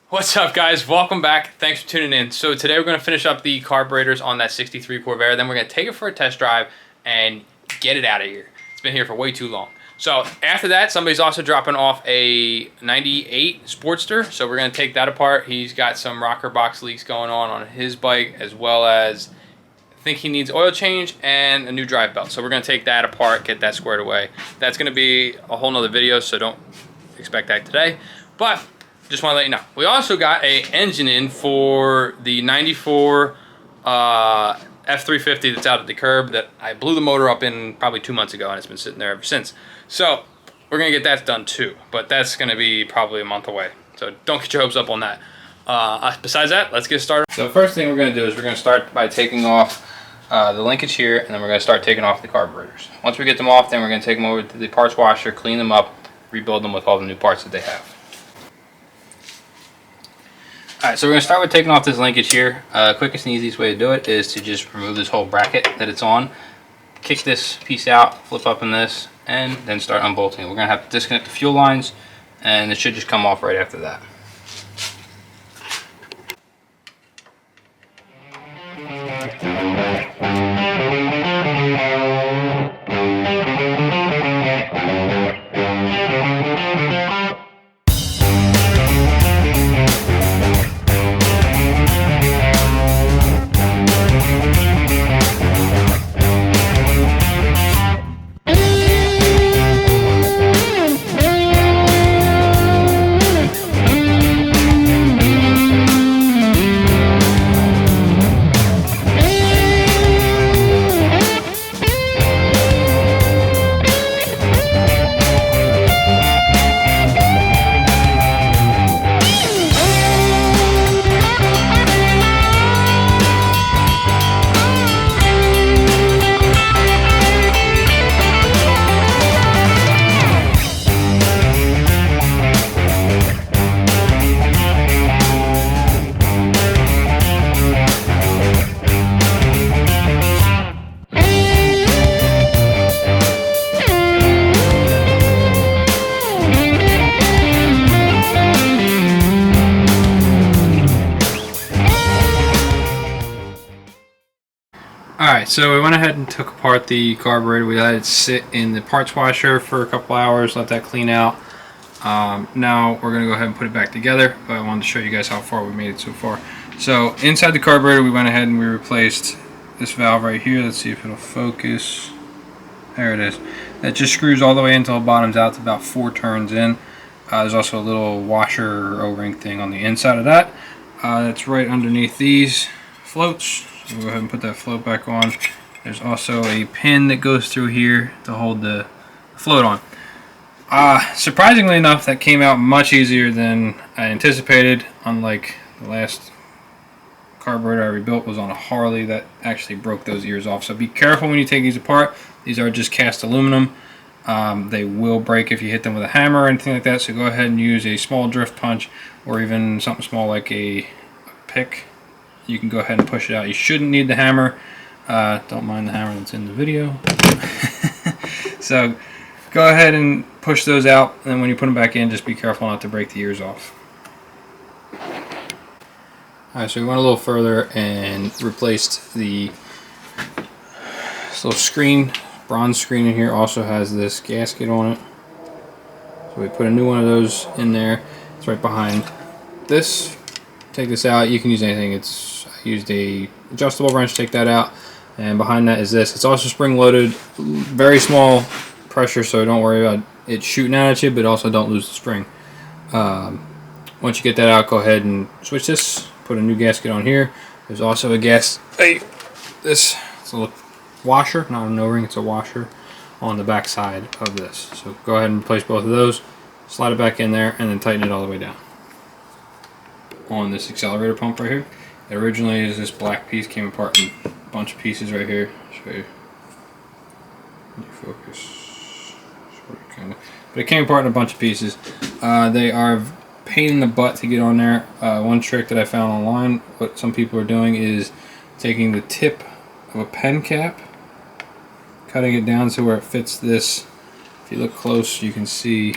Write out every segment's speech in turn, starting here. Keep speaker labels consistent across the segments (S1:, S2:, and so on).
S1: What's up, guys? Welcome back. Thanks for tuning in. So today we're going to finish up the carburetors on that 63 Corvair. Then we're going to take it for a test drive and get it out of here. It's been here for way too long. So after that, somebody's also dropping off a 98 Sportster. So we're going to take that apart. He's got some rocker box leaks going on his bike, as well as I think he needs oil change and a new drive belt. So we're going to take that apart, get that squared away. That's going to be a whole nother video, so don't expect that today. But just want to let you know, we also got a engine in for the 94 F350 that's out at the curb that I blew the motor up in probably 2 months ago, and it's been sitting there ever since. So we're going to get that done too, but that's going to be probably a month away. So don't get your hopes up on that. Besides that, let's get started. So the first thing we're going to do is we're going to start by taking off the linkage here, and then we're going to start taking off the carburetors. Once we get them off, then we're going to take them over to the parts washer, clean them up, rebuild them with all the new parts that they have. Alright, so we're going to start with taking off this linkage here. Quickest and easiest way to do it is to just remove this whole bracket that it's on, kick this piece out, flip up in this, and then start unbolting it. We're going to have to disconnect the fuel lines, and it should just come off right after that. Alright, so we went ahead and took apart the carburetor. We let it sit in the parts washer for a couple hours, let that clean out. Now we're going to go ahead and put it back together, but I wanted to show you guys how far we made it so far. So inside the carburetor, we went ahead and we replaced this valve right here. Let's see if it'll focus. There it is. That just screws all the way until it bottoms out to about 4 turns in. There's also a little washer O-ring thing on the inside of that. That's right underneath these floats. We'll go ahead and put that float back on. There's also a pin that goes through here to hold the float on. Surprisingly enough, that came out much easier than I anticipated. Unlike the last carburetor I rebuilt was on a Harley that actually broke those ears off. So be careful when you take these apart. These are just cast aluminum. They will break if you hit them with a hammer or anything like that. So go ahead and use a small drift punch or even something small like a pick. You can go ahead and push it out. You shouldn't need the hammer. Don't mind the hammer that's in the video. So go ahead and push those out, and then when you put them back in, just be careful not to break the ears off. Alright, so we went a little further and replaced this little screen. Bronze screen in here also has this gasket on it. So we put a new one of those in there. It's right behind this. Take this out. You can use anything. I used a adjustable wrench to take that out, and behind that is this. It's also spring loaded, very small pressure, so don't worry about it shooting out at you, but also don't lose the spring. Once you get that out, go ahead and switch this, put a new gasket on here. There's also a it's a little washer, not an O-ring, it's a washer on the back side of this. So go ahead and replace both of those, slide it back in there, and then tighten it all the way down. On this accelerator pump right here, it originally is this black piece, came apart in a bunch of pieces right here. Show you. Focus. Kind of. But it came apart in a bunch of pieces. They are pain in the butt to get on there. One trick that I found online, what some people are doing is taking the tip of a pen cap, cutting it down to where it fits this. If you look close, you can see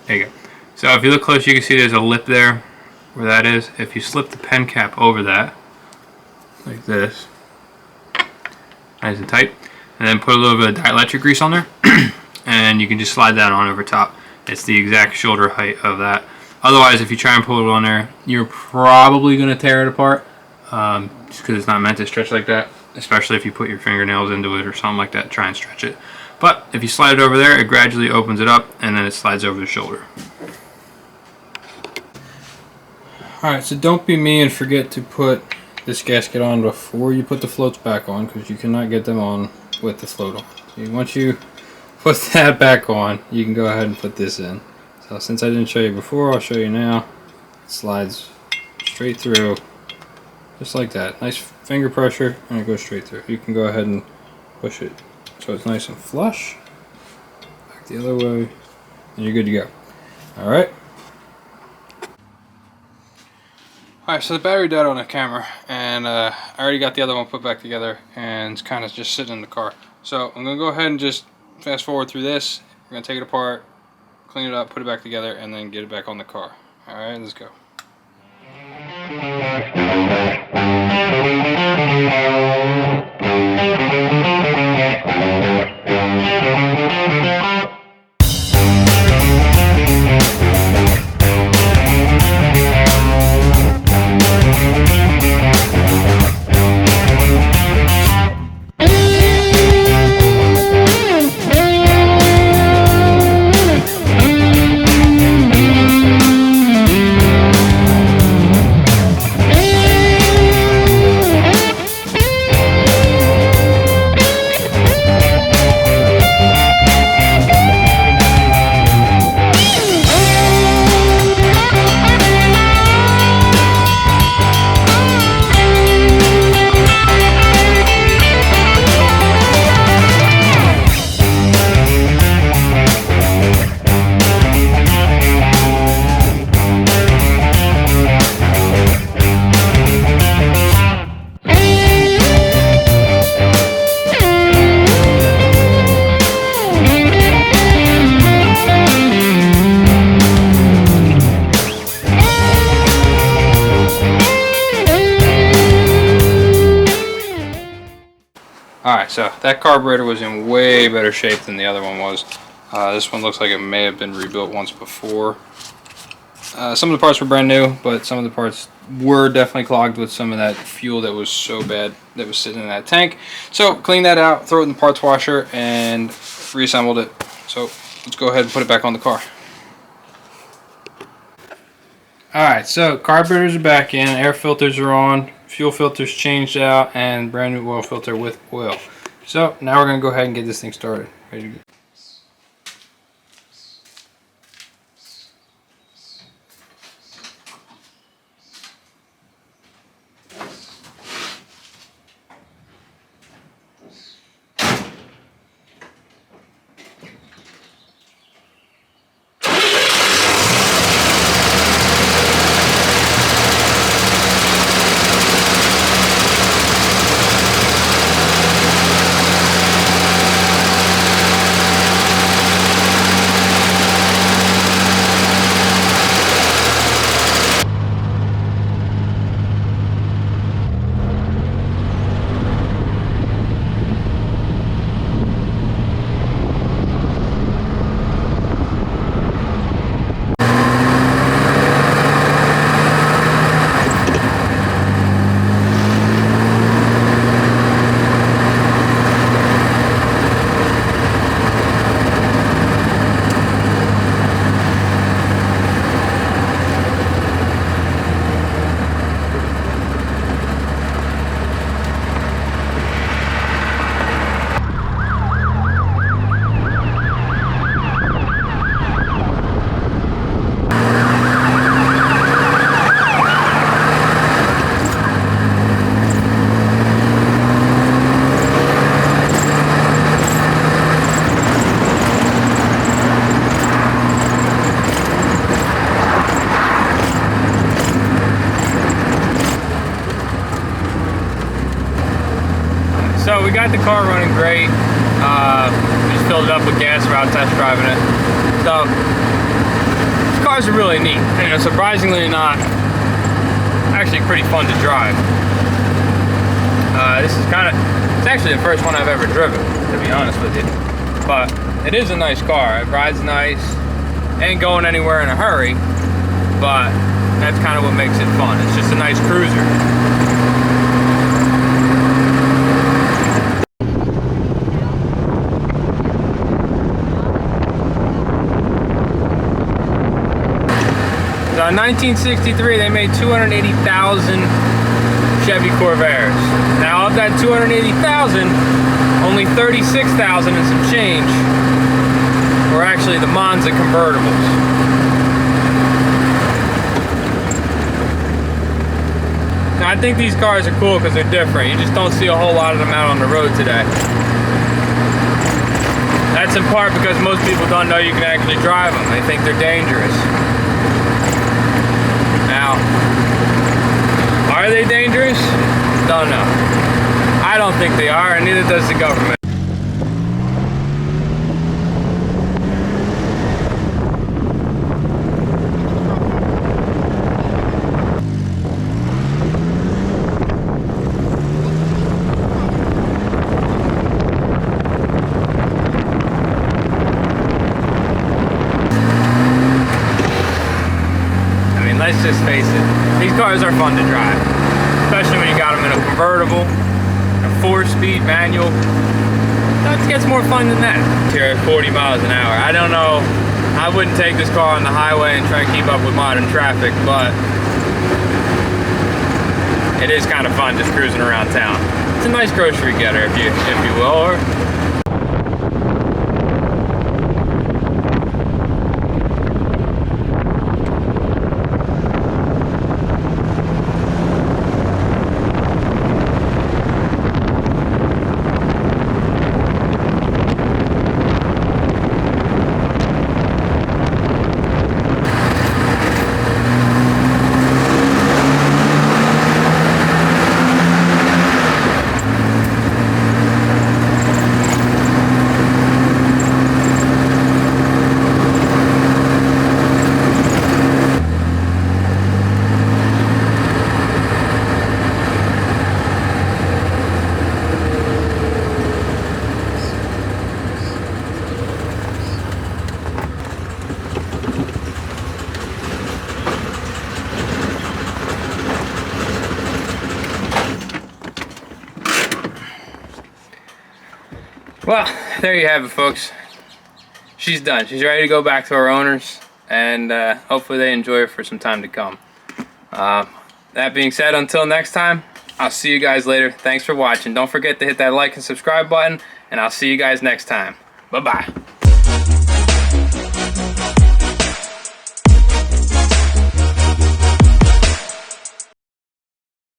S1: There you go. So if you look close, you can see there's a lip there where that is. If you slip the pen cap over that, like this, nice and tight, and then put a little bit of dielectric grease on there, and you can just slide that on over top. It's the exact shoulder height of that. Otherwise, if you try and pull it on there, you're probably going to tear it apart, just because it's not meant to stretch like that, especially if you put your fingernails into it or something like that, try and stretch it. But if you slide it over there, it gradually opens it up, and then it slides over the shoulder. Alright, so don't be me and forget to put this gasket on before you put the floats back on, because you cannot get them on with the float on. So once you put that back on, you can go ahead and put this in. So since I didn't show you before, I'll show you now. It slides straight through, just like that. Nice finger pressure, and it goes straight through. You can go ahead and push it so it's nice and flush. Back the other way, and you're good to go. Alright. Alright, so the battery died on the camera, and I already got the other one put back together, and it's kind of just sitting in the car. So I'm going to go ahead and just fast forward through this. We're going to take it apart, clean it up, put it back together, and then get it back on the car. Alright, let's go. Alright, so that carburetor was in way better shape than the other one was. This one looks like it may have been rebuilt once before. Some of the parts were brand new, but some of the parts were definitely clogged with some of that fuel that was so bad that was sitting in that tank. So clean that out, throw it in the parts washer, and reassembled it. So let's go ahead and put it back on the car. Alright, so carburetors are back in, air filters are on, fuel filters changed out, and brand new oil filter with oil. So now we're going to go ahead and get this thing started. Ready to go. So we got the car running great. We just filled it up with gas. We're out test driving it. So cars are really neat. You know, surprisingly not, actually pretty fun to drive. This is it's actually the first one I've ever driven, to be honest with you. But it is a nice car. It rides nice. Ain't going anywhere in a hurry, but that's kind of what makes it fun. It's just a nice cruiser. So in 1963, they made 280,000 Chevy Corvairs. Now of that 280,000, only 36,000 and some change were actually the Monza convertibles. Now I think these cars are cool because they're different. You just don't see a whole lot of them out on the road today. That's in part because most people don't know you can actually drive them. They think they're dangerous. Now, are they dangerous? Don't know. I don't think they are, and neither does the government. Let's just face it, these cars are fun to drive, especially when you got them in a convertible, a 4-speed manual. It gets more fun than that. Here at 40 miles an hour. I don't know, I wouldn't take this car on the highway and try to keep up with modern traffic, but it is kind of fun just cruising around town. It's a nice grocery getter, if you will. Well, there you have it, folks. She's done. She's ready to go back to her owners, and hopefully they enjoy her for some time to come. That being said, until next time, I'll see you guys later. Thanks for watching. Don't forget to hit that like and subscribe button, and I'll see you guys next time. Bye-bye.